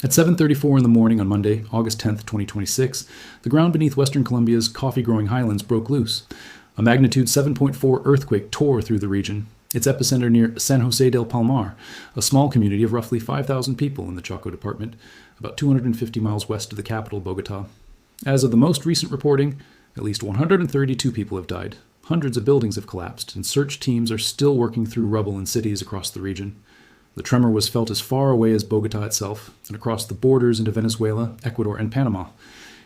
At 7:34 in the morning on Monday, August 10th, 2026, the ground beneath western Colombia's coffee-growing highlands broke loose. A magnitude 7.4 earthquake tore through the region, its epicenter near San José del Palmar, a small community of roughly 5,000 people in the Chocó department, about 250 miles west of the capital, Bogotá. As of the most recent reporting, at least 132 people have died. Hundreds of buildings have collapsed, and search teams are still working through rubble in cities across the region. The tremor was felt as far away as Bogotá itself and across the borders into Venezuela, Ecuador, and Panama.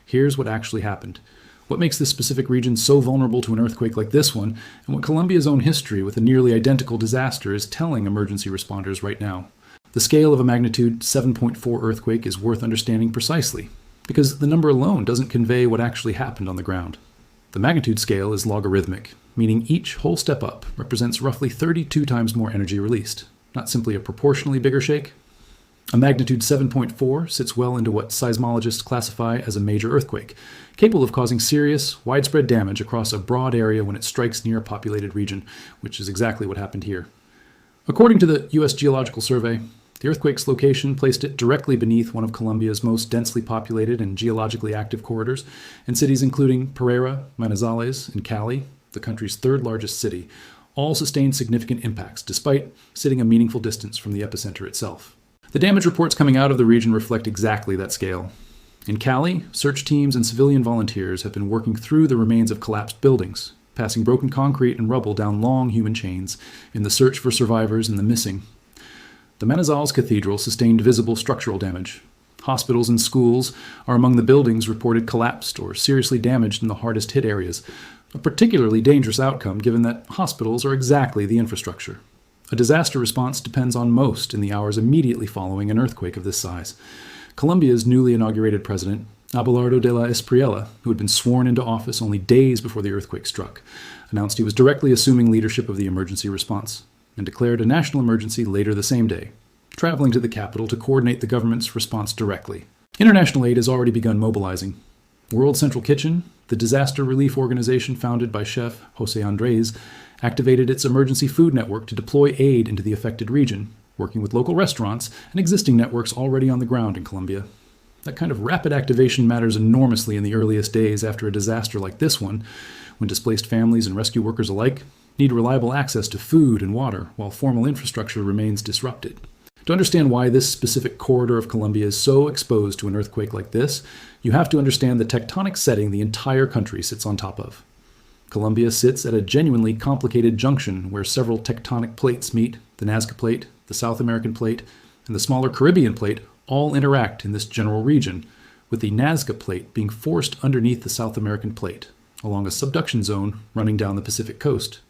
Here's what actually happened. What makes this specific region so vulnerable to an earthquake like this one, and what Colombia's own history with a nearly identical disaster is telling emergency responders right now. The scale of a magnitude 7.4 earthquake is worth understanding precisely, because the number alone doesn't convey what actually happened on the ground. The magnitude scale is logarithmic, meaning each whole step up represents roughly 32 times more energy released. Not simply a proportionally bigger shake. A magnitude 7.4 sits well into what seismologists classify as a major earthquake, capable of causing serious, widespread damage across a broad area when it strikes near a populated region, which is exactly what happened here. According to the U.S. Geological Survey, the earthquake's location placed it directly beneath one of Colombia's most densely populated and geologically active corridors, in cities including Pereira, Manizales, and Cali, the country's third largest city, all sustained significant impacts, despite sitting a meaningful distance from the epicenter itself. The damage reports coming out of the region reflect exactly that scale. In Cali, search teams and civilian volunteers have been working through the remains of collapsed buildings, passing broken concrete and rubble down long human chains in the search for survivors and the missing. The Manizales Cathedral sustained visible structural damage. Hospitals and schools are among the buildings reported collapsed or seriously damaged in the hardest hit areas, a particularly dangerous outcome given that hospitals are exactly the infrastructure. A disaster response depends on most in the hours immediately following an earthquake of this size. Colombia's newly inaugurated president, Abelardo de la Espriella, who had been sworn into office only days before the earthquake struck, announced he was directly assuming leadership of the emergency response and declared a national emergency later the same day, traveling to the capital to coordinate the government's response directly. International aid has already begun mobilizing. World Central Kitchen, the disaster relief organization founded by chef José Andres, activated its emergency food network to deploy aid into the affected region, working with local restaurants and existing networks already on the ground in Colombia. That kind of rapid activation matters enormously in the earliest days after a disaster like this one, when displaced families and rescue workers alike need reliable access to food and water while formal infrastructure remains disrupted. To understand why this specific corridor of Colombia is so exposed to an earthquake like this, you have to understand the tectonic setting the entire country sits on top of. Colombia sits at a genuinely complicated junction where several tectonic plates meet, the Nazca Plate, the South American Plate, and the smaller Caribbean Plate all interact in this general region, with the Nazca Plate being forced underneath the South American Plate, along a subduction zone running down the Pacific coast.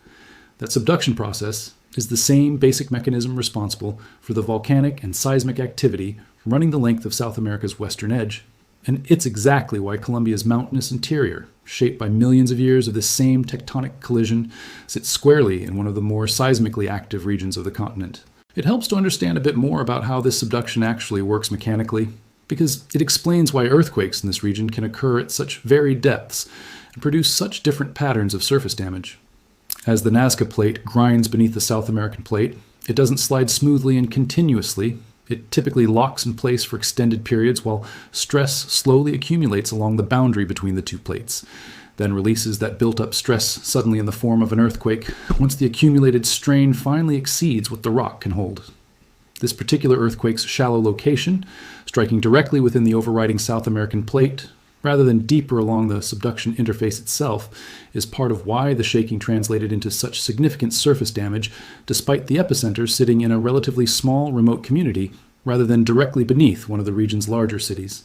That subduction process is the same basic mechanism responsible for the volcanic and seismic activity running the length of South America's western edge. And it's exactly why Colombia's mountainous interior, shaped by millions of years of this same tectonic collision, sits squarely in one of the more seismically active regions of the continent. It helps to understand a bit more about how this subduction actually works mechanically, because it explains why earthquakes in this region can occur at such varied depths and produce such different patterns of surface damage. As the Nazca Plate grinds beneath the South American Plate, it doesn't slide smoothly and continuously. It typically locks in place for extended periods while stress slowly accumulates along the boundary between the two plates, then releases that built-up stress suddenly in the form of an earthquake once the accumulated strain finally exceeds what the rock can hold. This particular earthquake's shallow location, striking directly within the overriding South American Plate, rather than deeper along the subduction interface itself, is part of why the shaking translated into such significant surface damage, despite the epicenter sitting in a relatively small remote community, rather than directly beneath one of the region's larger cities.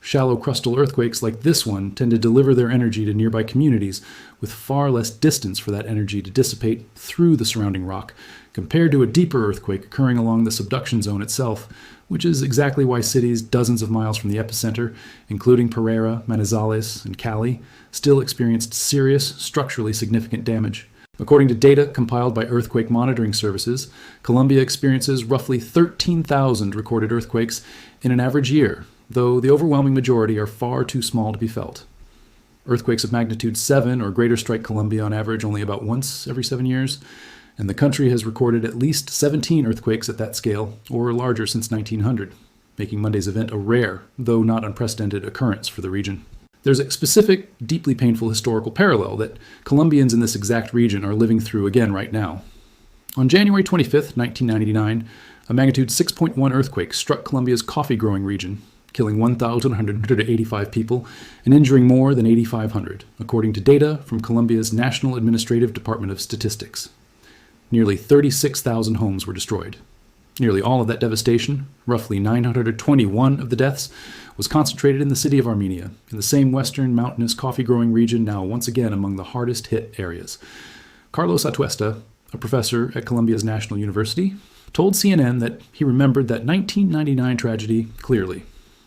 Shallow crustal earthquakes like this one tend to deliver their energy to nearby communities with far less distance for that energy to dissipate through the surrounding rock, compared to a deeper earthquake occurring along the subduction zone itself, which is exactly why cities dozens of miles from the epicenter, including Pereira, Manizales, and Cali, still experienced serious, structurally significant damage. According to data compiled by earthquake monitoring services, Colombia experiences roughly 13,000 recorded earthquakes in an average year, though the overwhelming majority are far too small to be felt. Earthquakes of magnitude 7 or greater strike Colombia on average only about once every 7 years, and the country has recorded at least 17 earthquakes at that scale, or larger since 1900. making Monday's event a rare, though not unprecedented, occurrence for the region. There's a specific, deeply painful historical parallel that Colombians in this exact region are living through again right now. On January 25, 1999, a magnitude 6.1 earthquake struck Colombia's coffee-growing region, killing 1,185 people and injuring more than 8,500, according to data from Colombia's National Administrative Department of Statistics. Nearly 36,000 homes were destroyed. Nearly all of that devastation, roughly 921 of the deaths, was concentrated in the city of Armenia, in the same western mountainous coffee-growing region now once again among the hardest hit areas. Carlos Atuesta, a professor at Colombia's National University, told CNN that he remembered that 1999 tragedy clearly,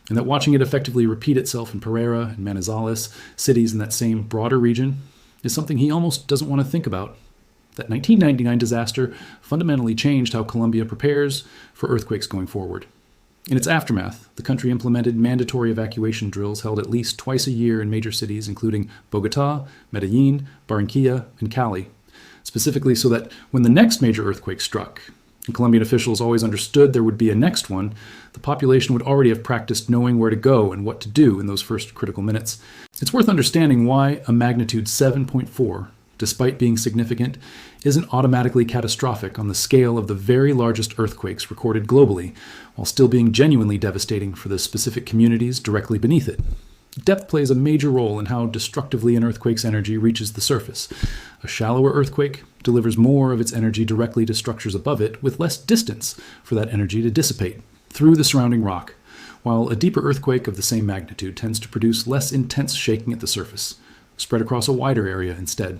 and that watching it effectively repeat itself in Pereira and Manizales, cities in that same broader region, is something he almost doesn't want to think about. That 1999 disaster fundamentally changed how Colombia prepares for earthquakes going forward. In its aftermath, the country implemented mandatory evacuation drills held at least twice a year in major cities including Bogotá, Medellín, Barranquilla, and Cali, specifically so that when the next major earthquake struck, and Colombian officials always understood there would be a next one, the population would already have practiced knowing where to go and what to do in those first critical minutes. It's worth understanding why a magnitude 7.4, despite being significant, isn't automatically catastrophic on the scale of the very largest earthquakes recorded globally, while still being genuinely devastating for the specific communities directly beneath it. Depth plays a major role in how destructively an earthquake's energy reaches the surface. A shallower earthquake delivers more of its energy directly to structures above it, with less distance for that energy to dissipate through the surrounding rock, while a deeper earthquake of the same magnitude tends to produce less intense shaking at the surface, spread across a wider area instead.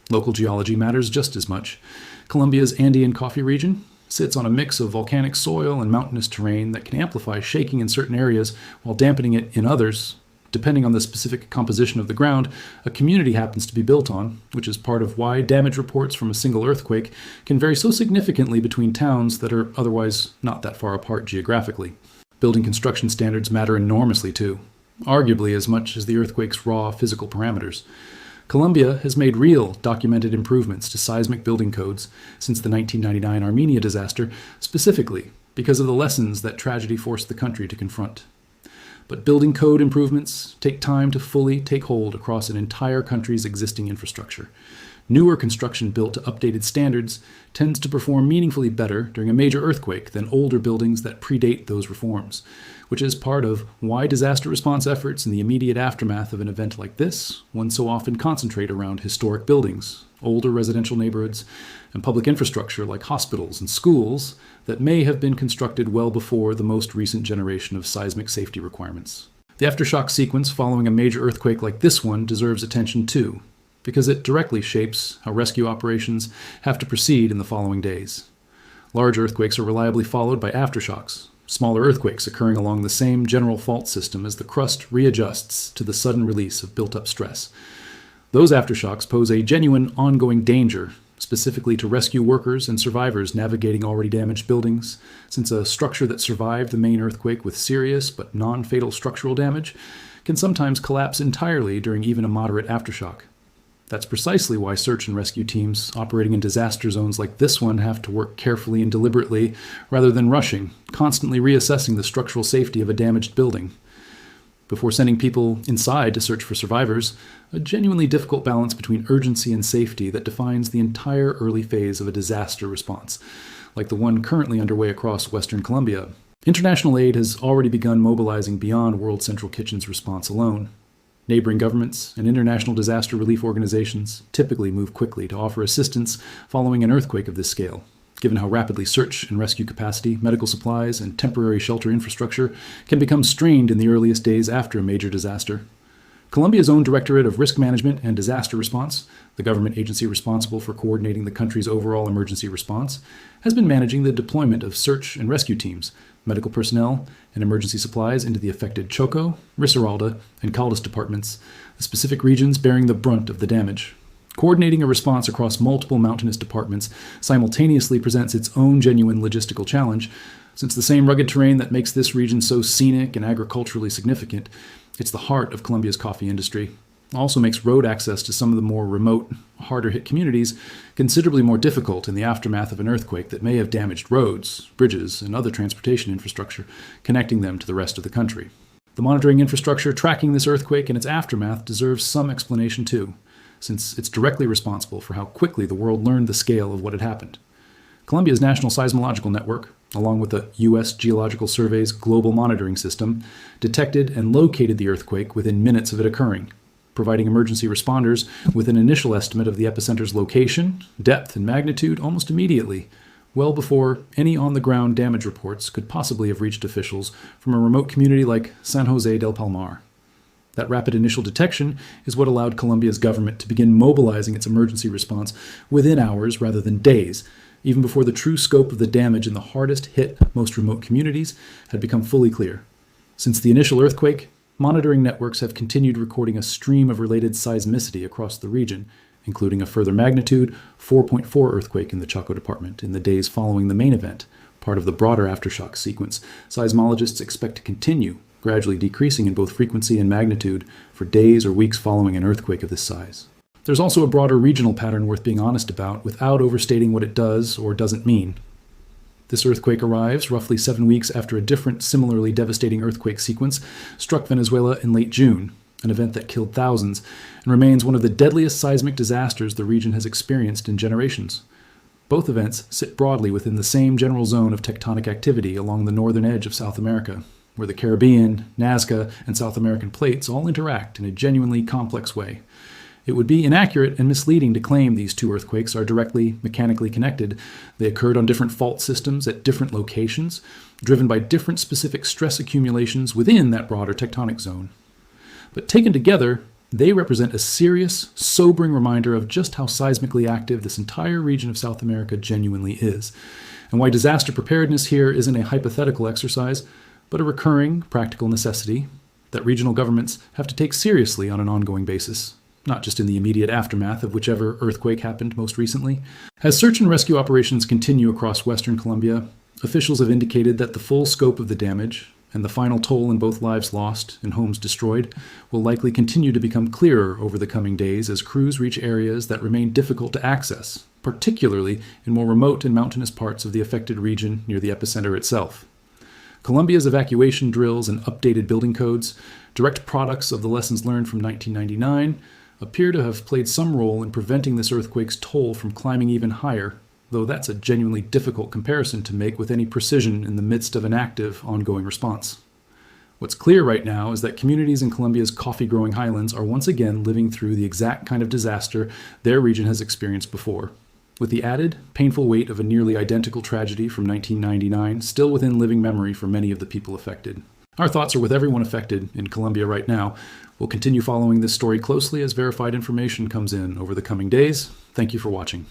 Local geology matters just as much. Colombia's Andean coffee region sits on a mix of volcanic soil and mountainous terrain that can amplify shaking in certain areas while dampening it in others. Depending on the specific composition of the ground a community happens to be built on, which is part of why damage reports from a single earthquake can vary so significantly between towns that are otherwise not that far apart geographically. Building construction standards matter enormously too, arguably as much as the earthquake's raw physical parameters. Colombia has made real, documented improvements to seismic building codes since the 1999 Armenia disaster, specifically because of the lessons that tragedy forced the country to confront. But building code improvements take time to fully take hold across an entire country's existing infrastructure. Newer construction built to updated standards tends to perform meaningfully better during a major earthquake than older buildings that predate those reforms, which is part of why disaster response efforts in the immediate aftermath of an event like this one so often concentrate around historic buildings, older residential neighborhoods, and public infrastructure like hospitals and schools that may have been constructed well before the most recent generation of seismic safety requirements. The aftershock sequence following a major earthquake like this one deserves attention too, because it directly shapes how rescue operations have to proceed in the following days. Large earthquakes are reliably followed by aftershocks, smaller earthquakes occurring along the same general fault system as the crust readjusts to the sudden release of built-up stress. Those aftershocks pose a genuine ongoing danger, specifically to rescue workers and survivors navigating already damaged buildings, since a structure that survived the main earthquake with serious but non-fatal structural damage can sometimes collapse entirely during even a moderate aftershock. That's precisely why search and rescue teams operating in disaster zones like this one have to work carefully and deliberately rather than rushing, constantly reassessing the structural safety of a damaged building. Before sending people inside to search for survivors, a genuinely difficult balance between urgency and safety that defines the entire early phase of a disaster response, like the one currently underway across Western Colombia. International aid has already begun mobilizing beyond World Central Kitchen's response alone. Neighboring governments and international disaster relief organizations typically move quickly to offer assistance following an earthquake of this scale, given how rapidly search and rescue capacity, medical supplies, and temporary shelter infrastructure can become strained in the earliest days after a major disaster. Colombia's own Directorate of Risk Management and Disaster Response, the government agency responsible for coordinating the country's overall emergency response, has been managing the deployment of search and rescue teams, medical personnel, and emergency supplies into the affected Chocó, Risaralda, and Caldas departments, the specific regions bearing the brunt of the damage. Coordinating a response across multiple mountainous departments simultaneously presents its own genuine logistical challenge, since the same rugged terrain that makes this region so scenic and agriculturally significant, it's the heart of Colombia's coffee industry. also makes road access to some of the more remote, harder-hit communities considerably more difficult in the aftermath of an earthquake that may have damaged roads, bridges, and other transportation infrastructure connecting them to the rest of the country. The monitoring infrastructure tracking this earthquake and its aftermath deserves some explanation too, since it's directly responsible for how quickly the world learned the scale of what had happened. Colombia's National Seismological Network, along with the U.S. Geological Survey's Global Monitoring System, detected and located the earthquake within minutes of it occurring, providing emergency responders with an initial estimate of the epicenter's location, depth, and magnitude almost immediately, well before any on-the-ground damage reports could possibly have reached officials from a remote community like San José del Palmar. That rapid initial detection is what allowed Colombia's government to begin mobilizing its emergency response within hours rather than days, even before the true scope of the damage in the hardest-hit, most remote communities had become fully clear. Since the initial earthquake, monitoring networks have continued recording a stream of related seismicity across the region, including a further magnitude 4.4 earthquake in the Chocó department in the days following the main event, part of the broader Aftershocks sequence. Seismologists expect to continue, gradually decreasing in both frequency and magnitude for days or weeks following an earthquake of this size. There's also a broader regional pattern worth being honest about without overstating what it does or doesn't mean. This earthquake arrives roughly 7 weeks after a different, similarly devastating earthquake sequence struck Venezuela in late June, an event that killed thousands and remains one of the deadliest seismic disasters the region has experienced in generations. Both events sit broadly within the same general zone of tectonic activity along the northern edge of South America, where the Caribbean, Nazca, and South American plates all interact in a genuinely complex way. It would be inaccurate and misleading to claim these two earthquakes are directly mechanically connected. They occurred on different fault systems at different locations, driven by different specific stress accumulations within that broader tectonic zone. But taken together, they represent a serious, sobering reminder of just how seismically active this entire region of South America genuinely is, and why disaster preparedness here isn't a hypothetical exercise, but a recurring, practical necessity that regional governments have to take seriously on an ongoing basis, not just in the immediate aftermath of whichever earthquake happened most recently. As search and rescue operations continue across western Colombia, officials have indicated that the full scope of the damage and the final toll in both lives lost and homes destroyed will likely continue to become clearer over the coming days as crews reach areas that remain difficult to access, particularly in more remote and mountainous parts of the affected region near the epicenter itself. Colombia's evacuation drills and updated building codes, direct products of the lessons learned from 1999, appear to have played some role in preventing this earthquake's toll from climbing even higher, though that's a genuinely difficult comparison to make with any precision in the midst of an active, ongoing response. What's clear right now is that communities in Colombia's coffee-growing highlands are once again living through the exact kind of disaster their region has experienced before, with the added, painful weight of a nearly identical tragedy from 1999 still within living memory for many of the people affected. Our thoughts are with everyone affected in Colombia right now. We'll continue following this story closely as verified information comes in over the coming days. Thank you for watching.